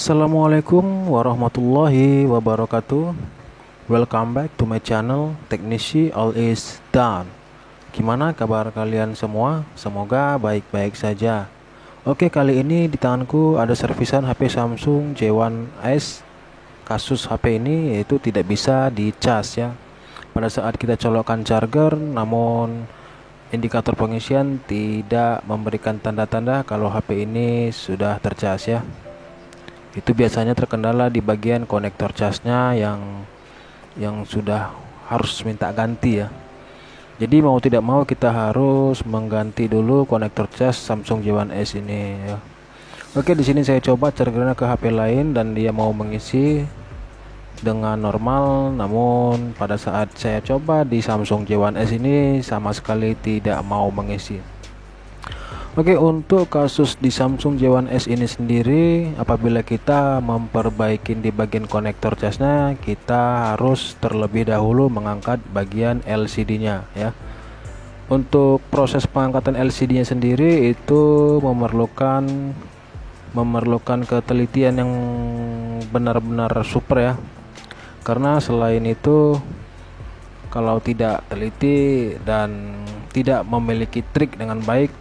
Assalamualaikum warahmatullahi wabarakatuh. Welcome back to my channel Teknisi All Is Done. Gimana kabar kalian semua? Semoga baik-baik saja. Oke, kali ini di tanganku ada servisan HP Samsung J1S. Kasus HP ini yaitu tidak bisa dicas ya. Pada saat kita colokkan charger, namun indikator pengisian tidak memberikan tanda-tanda kalau HP ini sudah tercas ya. Itu biasanya terkendala di bagian konektor casnya yang sudah harus minta ganti ya. Jadi mau tidak mau kita harus mengganti dulu konektor cas Samsung J1S ini ya. Oke, di sini saya coba chargernya ke HP lain dan dia mau mengisi dengan normal, namun pada saat saya coba di Samsung J1S ini sama sekali tidak mau mengisi. Oke, untuk kasus di Samsung J1S ini sendiri, apabila kita memperbaiki di bagian konektor casnya, kita harus terlebih dahulu mengangkat bagian LCD-nya ya. Untuk proses pengangkatan LCD-nya sendiri itu memerlukan ketelitian yang benar-benar super ya. Karena selain itu, kalau tidak teliti dan tidak memiliki trik dengan baik,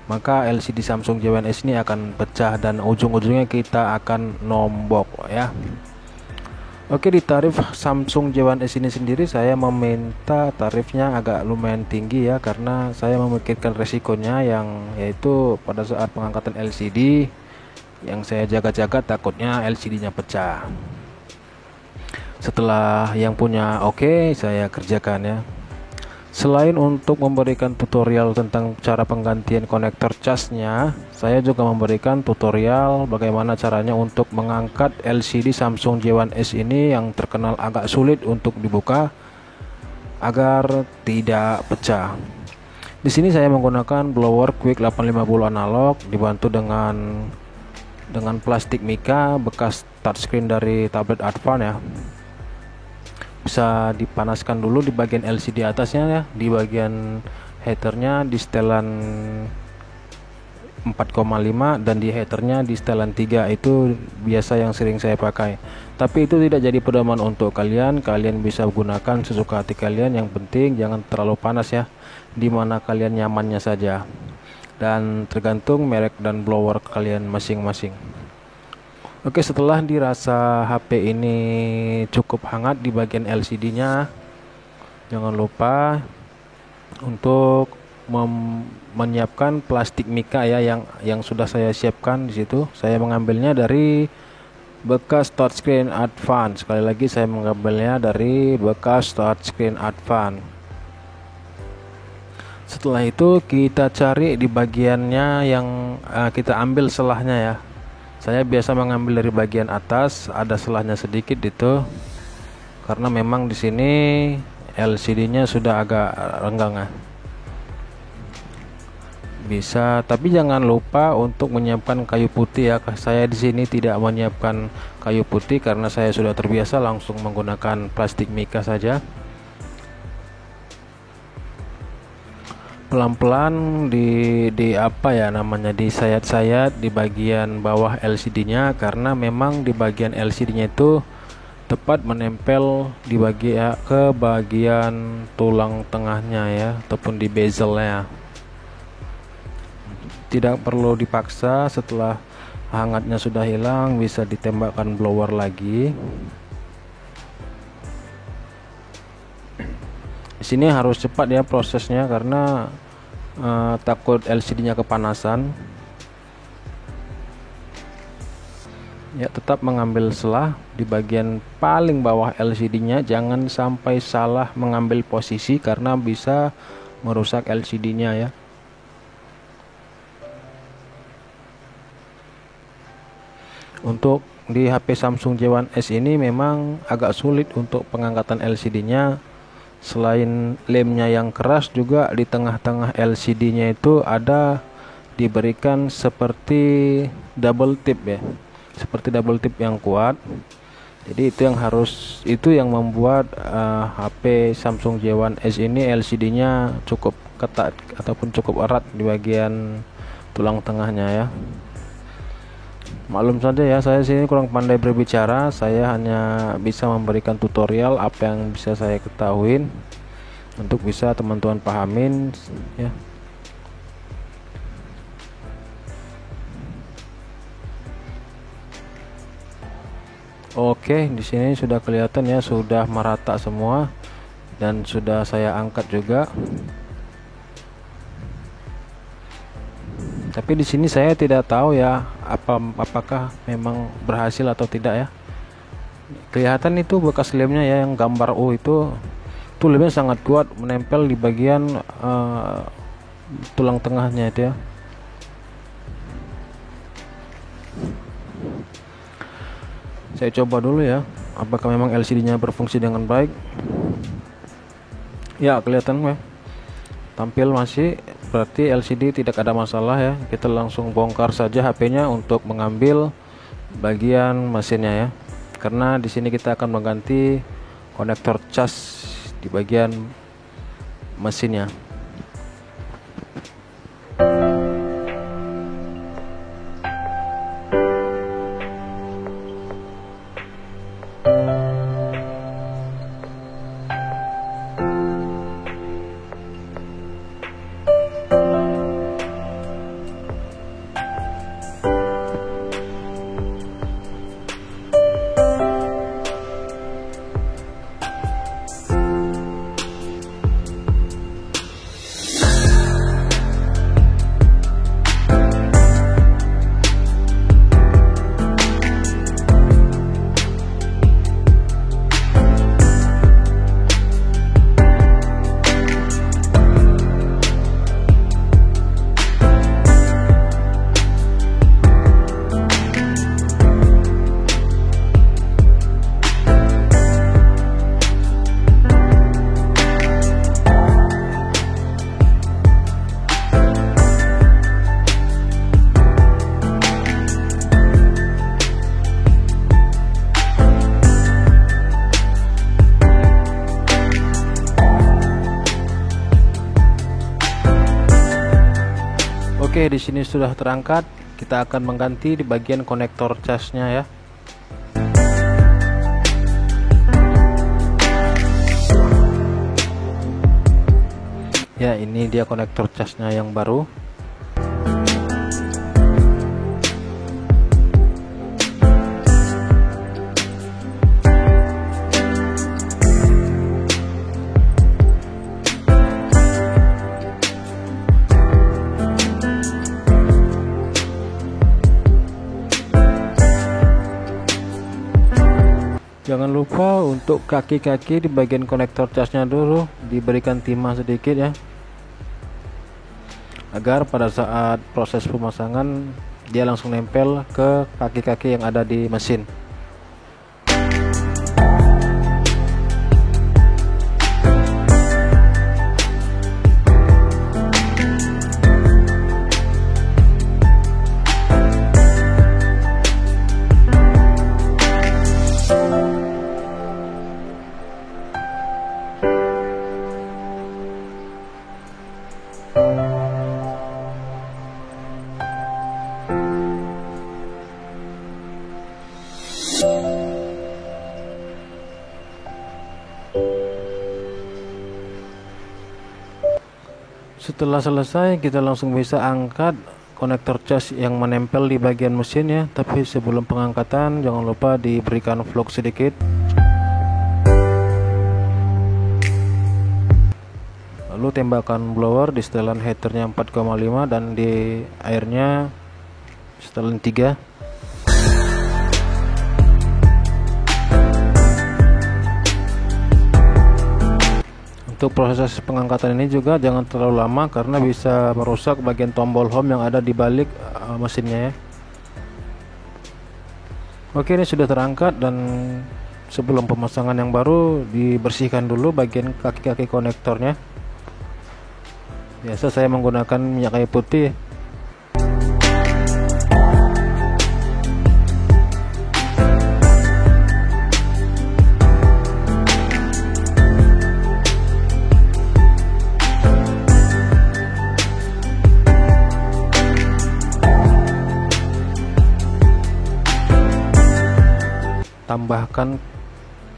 maka LCD Samsung J1S ini akan pecah dan ujung-ujungnya kita akan nombok ya. Oke, di tarif Samsung J1S ini sendiri saya meminta tarifnya agak lumayan tinggi ya, karena saya memikirkan resikonya yang yaitu pada saat pengangkatan LCD yang saya jaga-jaga takutnya LCD-nya pecah. Setelah yang punya oke, saya kerjakan ya. Selain untuk memberikan tutorial tentang cara penggantian konektor casnya, saya juga memberikan tutorial bagaimana caranya untuk mengangkat LCD Samsung J1S ini yang terkenal agak sulit untuk dibuka agar tidak pecah. Di sini saya menggunakan blower Quick 850 analog dibantu dengan plastik mika bekas touchscreen dari tablet Advan ya. Bisa dipanaskan dulu di bagian LCD atasnya ya, di bagian headernya di setelan 4,5 dan di headernya di setelan 3. Itu biasa yang sering saya pakai, tapi itu tidak jadi pedoman untuk kalian bisa gunakan sesuka hati kalian. Yang penting jangan terlalu panas ya, dimana kalian nyamannya saja, dan tergantung merek dan blower kalian masing-masing. Oke, setelah dirasa HP ini cukup hangat di bagian LCD-nya, jangan lupa untuk menyiapkan plastik mika ya yang sudah saya siapkan di situ. Saya mengambilnya dari bekas touchscreen Advan. Sekali lagi saya mengambilnya dari bekas touchscreen Advan. Setelah itu kita cari di bagiannya yang kita ambil selahnya ya. Saya biasa mengambil dari bagian atas, ada selahnya sedikit itu, karena memang di sini LCD-nya sudah agak renggang ya. Bisa, tapi jangan lupa untuk menyiapkan kayu putih ya. Saya di sini tidak menyiapkan kayu putih karena saya sudah terbiasa langsung menggunakan plastik mika saja. Pelan-pelan disayat-sayat di bagian bawah LCD-nya, karena memang di bagian LCD-nya itu tepat menempel ke bagian tulang tengahnya ya, ataupun di bezelnya. Tidak perlu dipaksa, setelah hangatnya sudah hilang bisa ditembakkan blower lagi. Di sini harus cepat ya prosesnya, karena takut LCD-nya kepanasan. Ya, tetap mengambil selah di bagian paling bawah LCD-nya, jangan sampai salah mengambil posisi karena bisa merusak LCD-nya ya. Untuk di HP Samsung J1S ini memang agak sulit untuk pengangkatan LCD-nya. Selain lemnya yang keras, juga di tengah-tengah LCD-nya itu ada diberikan seperti double tip ya, seperti double tip yang kuat. Jadi itu yang membuat HP Samsung J1S ini LCD-nya cukup ketat ataupun cukup erat di bagian tulang tengahnya ya. Maklum saja ya, saya sini kurang pandai berbicara. Saya hanya bisa memberikan tutorial apa yang bisa saya ketahuin untuk bisa teman-teman pahamin ya. Oke, di sini sudah kelihatan ya, sudah merata semua dan sudah saya angkat juga. Tapi di sini saya tidak tahu ya apakah memang berhasil atau tidak ya. Kelihatan itu bekas lemnya ya, yang gambar U itu lemnya sangat kuat menempel di bagian tulang tengahnya itu ya. Saya coba dulu ya, apakah memang LCD-nya berfungsi dengan baik. Ya, kelihatan ya, tampil masih, berarti LCD tidak ada masalah ya. Kita langsung bongkar saja HP-nya untuk mengambil bagian mesinnya ya, karena di sini kita akan mengganti konektor cas di bagian mesinnya. Oke, di sini sudah terangkat. Kita akan mengganti di bagian konektor casnya ya. Ya, ini dia konektor casnya yang baru. Jangan lupa untuk kaki-kaki di bagian konektor casnya dulu diberikan timah sedikit ya, agar pada saat proses pemasangan dia langsung nempel ke kaki-kaki yang ada di mesin. Setelah selesai, kita langsung bisa angkat konektor cas yang menempel di bagian mesin ya. Tapi sebelum pengangkatan jangan lupa diberikan vlog sedikit. Lalu tembakan blower di setelan heaternya 4,5 dan di airnya setelan 3. Untuk proses pengangkatan ini juga jangan terlalu lama karena bisa merusak bagian tombol home yang ada di balik mesinnya ya. Oke, ini sudah terangkat dan sebelum pemasangan yang baru dibersihkan dulu bagian kaki-kaki konektornya. Biasa saya menggunakan minyak kayu putih. tambahkan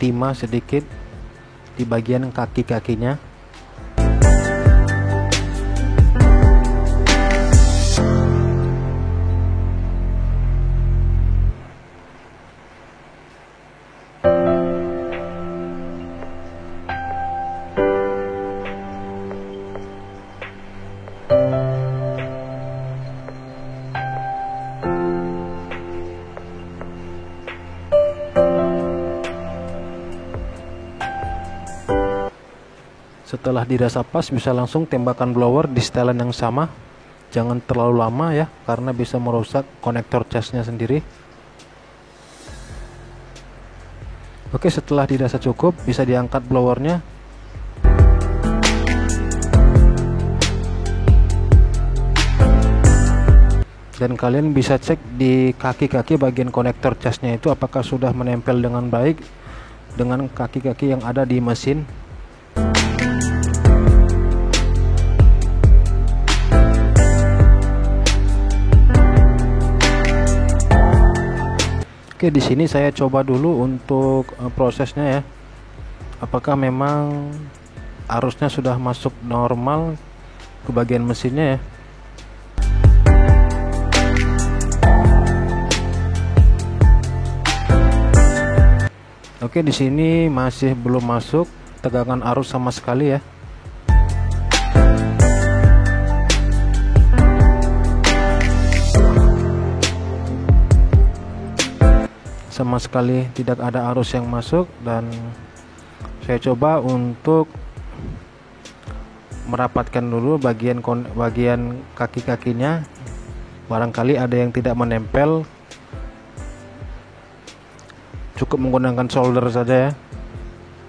timah sedikit di bagian kaki-kakinya. Setelah dirasa pas, bisa langsung tembakan blower di setelan yang sama. Jangan terlalu lama ya, karena bisa merusak konektor casnya sendiri. Oke, setelah dirasa cukup, bisa diangkat blowernya. Dan kalian bisa cek di kaki-kaki bagian konektor casnya itu apakah sudah menempel dengan baik dengan kaki-kaki yang ada di mesin. Oke, di sini saya coba dulu untuk prosesnya ya. Apakah memang arusnya sudah masuk normal ke bagian mesinnya ya. Oke, di sini masih belum masuk tegangan arus sama sekali ya. Sama sekali tidak ada arus yang masuk, dan saya coba untuk merapatkan dulu bagian kaki-kakinya. Barangkali ada yang tidak menempel, cukup menggunakan solder saja ya.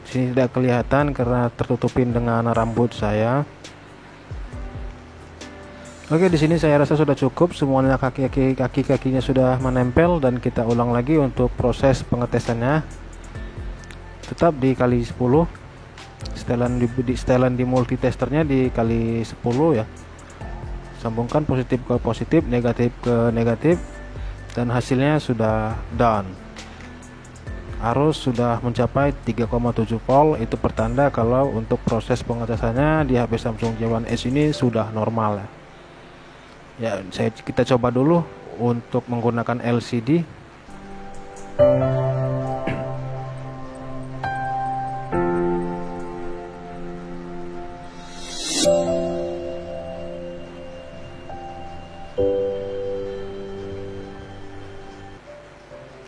Sini tidak kelihatan karena tertutupin dengan rambut saya. Oke, di sini saya rasa sudah cukup, semuanya kaki-kakinya sudah menempel, dan kita ulang lagi untuk proses pengetesannya. Tetap dikali 10. Setelan di multitesternya dikali 10 ya. Sambungkan positif ke positif, negatif ke negatif, dan hasilnya sudah done. Arus sudah mencapai 3,7 volt. Itu pertanda kalau untuk proses pengetesannya di HP Samsung J1S ini sudah normal ya. Ya, kita coba dulu untuk menggunakan LCD.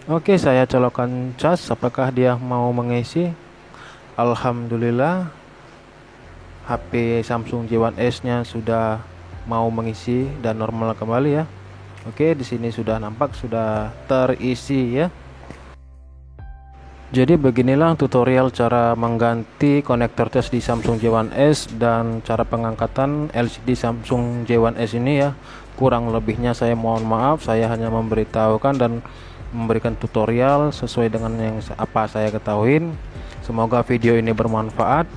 Oke, saya colokkan cas, apakah dia mau mengisi. Alhamdulillah, HP Samsung J1S nya sudah mau mengisi dan normal kembali ya. Oke, di sini sudah nampak sudah terisi ya. Jadi beginilah tutorial cara mengganti konektor cas di Samsung J1S dan cara pengangkatan LCD Samsung J1S ini ya. Kurang lebihnya saya mohon maaf, saya hanya memberitahukan dan memberikan tutorial sesuai dengan yang apa saya ketahuin. Semoga video ini bermanfaat.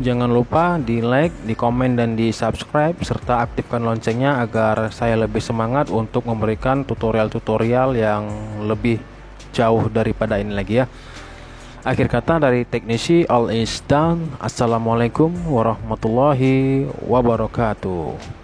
Jangan lupa di like, di komen, dan di subscribe, serta aktifkan loncengnya agar saya lebih semangat untuk memberikan tutorial-tutorial yang lebih jauh daripada ini lagi ya. Akhir kata dari teknisi, all is done. Assalamualaikum warahmatullahi wabarakatuh.